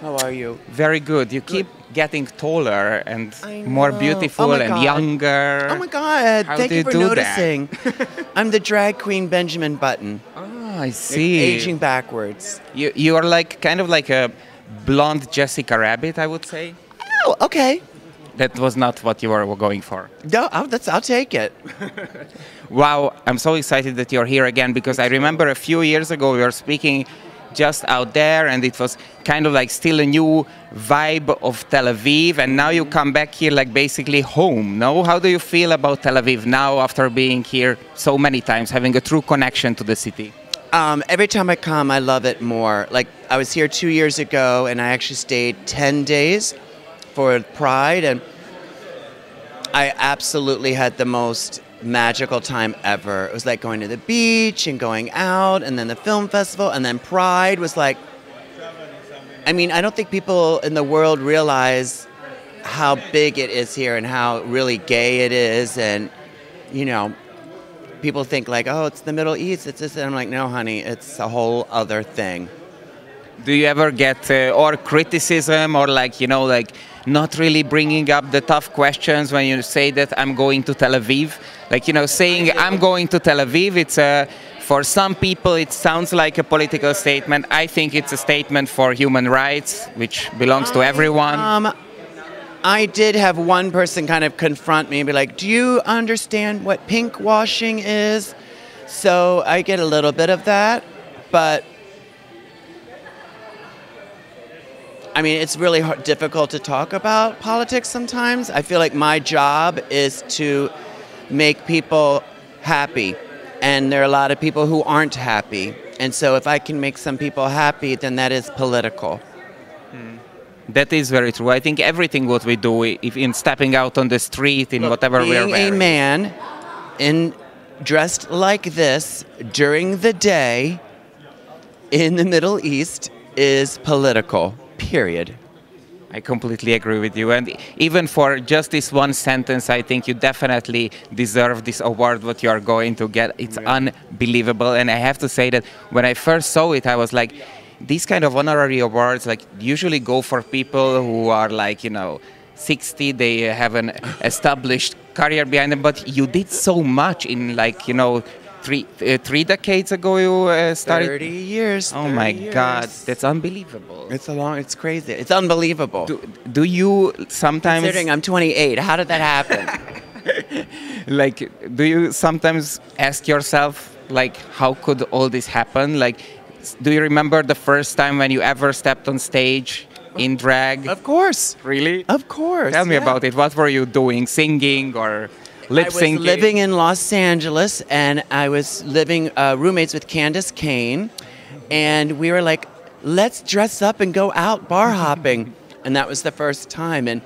How are you? Very good. You keep getting taller and more beautiful and younger. Oh my God! How Thank do you you for do noticing. I'm the drag queen Benjamin Button. Oh, I see. Aging backwards. You are like kind of like a blonde Jessica Rabbit, I would say. Oh, okay. That was not what you were going for. No, I'll take it. Wow, I'm so excited that you're here again because I remember a few years ago we were speaking just out there and it was kind of like still a new vibe of Tel Aviv, and now you come back here like basically home, no? How do you feel about Tel Aviv now after being here so many times, having a true connection to the city? Every time I come, I love it more. Like, I was here 2 years ago and I actually stayed 10 days for Pride, and I absolutely had the most magical time ever. It was like going to the beach and going out, and then the film festival, and then Pride was like, I mean, I don't think people in the world realize how big it is here and how really gay it is. And, you know, people think like, oh, it's the Middle East, it's this. And I'm like, no, honey, it's a whole other thing. Do you ever get or criticism or like, you know, like not really bringing up the tough questions when you say that I'm going to Tel Aviv? Like, you know, saying I'm going to Tel Aviv, it's for some people it sounds like a political statement. I think it's a statement for human rights, which belongs to everyone. I did have one person kind of confront me and be like, do you understand what pink washing is? So I get a little bit of that, but I mean, it's really difficult to talk about politics sometimes. I feel like my job is to make people happy, and there are a lot of people who aren't happy. And so if I can make some people happy, then that is political. That is very true. I think everything what we do, if in stepping out on the street, in whatever we're wearing. Being a man dressed like this during the day in the Middle East is political. Period. I completely agree with you. And even for just this one sentence, I think you definitely deserve this award, what you are going to get. It's unbelievable. And I have to say that when I first saw it, I was like, these kind of honorary awards like usually go for people who are like, you know, 60, they have an established career behind them. But you did so much in like, you know, three decades ago you started? 30 years. Oh my God, that's unbelievable. It's crazy. It's unbelievable. Do you sometimes... Considering I'm 28, how did that happen? Like, do you sometimes ask yourself, like, how could all this happen? Like, do you remember the first time when you ever stepped on stage in drag? Of course. Really? Of course. Tell me about it. What were you doing? Singing or... lip syncing? I was living in Los Angeles, and I was living roommates with Candace Kane, and we were like, let's dress up and go out bar hopping. And that was the first time, and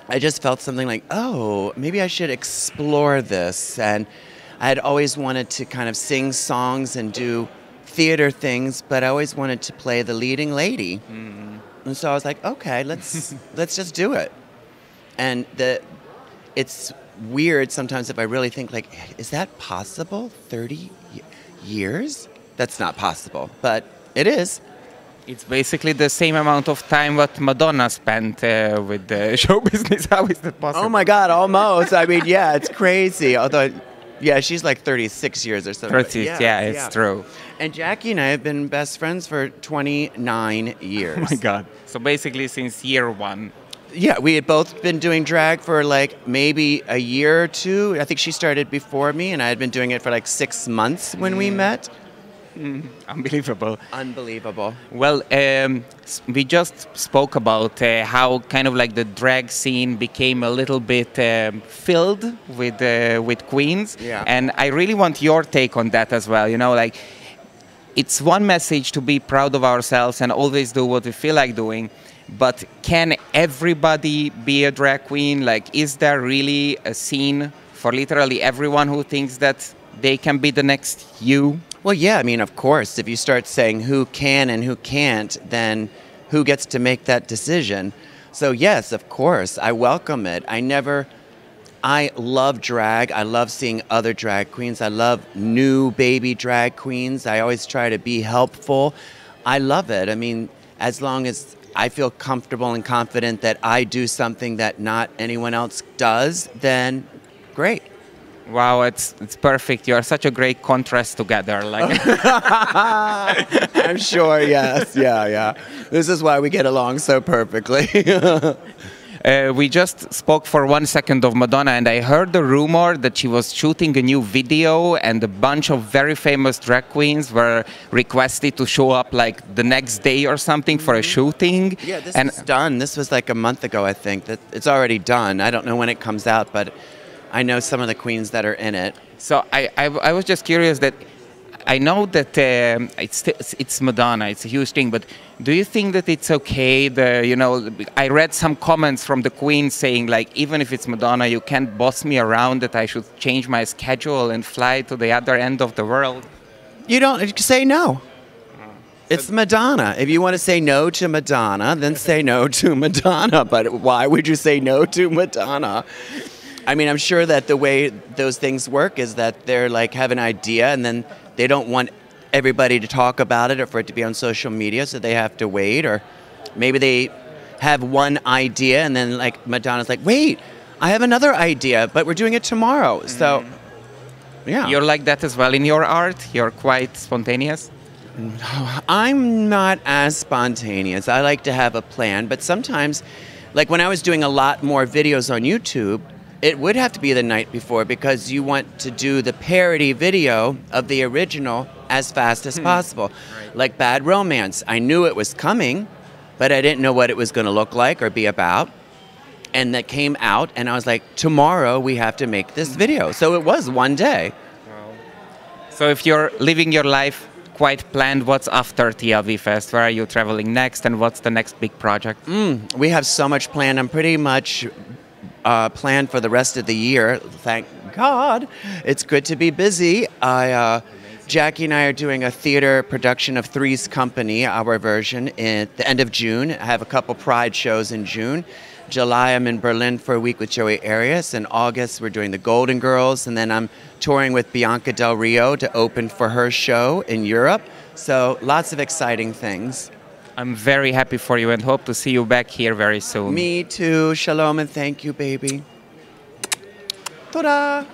I just felt something like, oh, maybe I should explore this. And I had always wanted to kind of sing songs and do theater things, but I always wanted to play the leading lady. Mm-hmm. And so I was like, okay, let's just do it. And it's weird sometimes if I really think like, is that possible? 30 years? That's not possible, but it is. It's basically the same amount of time what Madonna spent with the show business. How is that possible? Oh my God, almost. I mean, yeah, it's crazy. Although, yeah, she's like 36 years or something. 36, yeah, it's true. And Jackie and I have been best friends for 29 years. Oh my God. So basically since year one. Yeah, we had both been doing drag for like maybe a year or two. I think she started before me, and I had been doing it for like 6 months when we met. Unbelievable. Unbelievable. Well, we just spoke about how kind of like the drag scene became a little bit filled with queens. Yeah. And I really want your take on that as well. You know, like it's one message to be proud of ourselves and always do what we feel like doing. But can everybody be a drag queen? Like, is there really a scene for literally everyone who thinks that they can be the next you? Well, yeah, I mean, of course, if you start saying who can and who can't, then who gets to make that decision? So, yes, of course, I welcome it. I love drag. I love seeing other drag queens. I love new baby drag queens. I always try to be helpful. I love it. I mean, as long as I feel comfortable and confident that I do something that not anyone else does, then great. Wow, it's perfect. You are such a great contrast together. Like, I'm sure, yes, yeah. This is why we get along so perfectly. we just spoke for 1 second of Madonna, and I heard the rumor that she was shooting a new video, and a bunch of very famous drag queens were requested to show up like the next day or something for a shooting. Yeah, this is done. This was like a month ago, I think. That it's already done. I don't know when it comes out, but I know some of the queens that are in it. So I was just curious that I know that it's Madonna, it's a huge thing, but do you think that it's okay? I read some comments from the Queen saying, like, even if it's Madonna, you can't boss me around, that I should change my schedule and fly to the other end of the world. You don't say no. It's Madonna. If you want to say no to Madonna, then say no to Madonna. But why would you say no to Madonna? I mean, I'm sure that the way those things work is that they're like have an idea and then they don't want everybody to talk about it or for it to be on social media, so they have to wait. Or maybe they have one idea and then like Madonna's like, wait, I have another idea, but we're doing it tomorrow. So, yeah. You're like that as well in your art? You're quite spontaneous? I'm not as spontaneous. I like to have a plan, but sometimes, like when I was doing a lot more videos on YouTube, it would have to be the night before because you want to do the parody video of the original as fast as possible. Right. Like Bad Romance. I knew it was coming, but I didn't know what it was going to look like or be about. And that came out, and I was like, tomorrow we have to make this video. So it was one day. Wow. So if you're living your life quite planned, what's after TLVFest? Where are you traveling next, and what's the next big project? We have so much planned. I'm pretty much planned for the rest of the year. Thank God. It's good to be busy. Jackie and I are doing a theater production of Three's Company, our version, at the end of June. I have a couple Pride shows in June. July, I'm in Berlin for a week with Joey Arias. In August, we're doing the Golden Girls. And then I'm touring with Bianca Del Rio to open for her show in Europe. So lots of exciting things. I'm very happy for you and hope to see you back here very soon. Me too. Shalom and thank you, baby. Ta-da!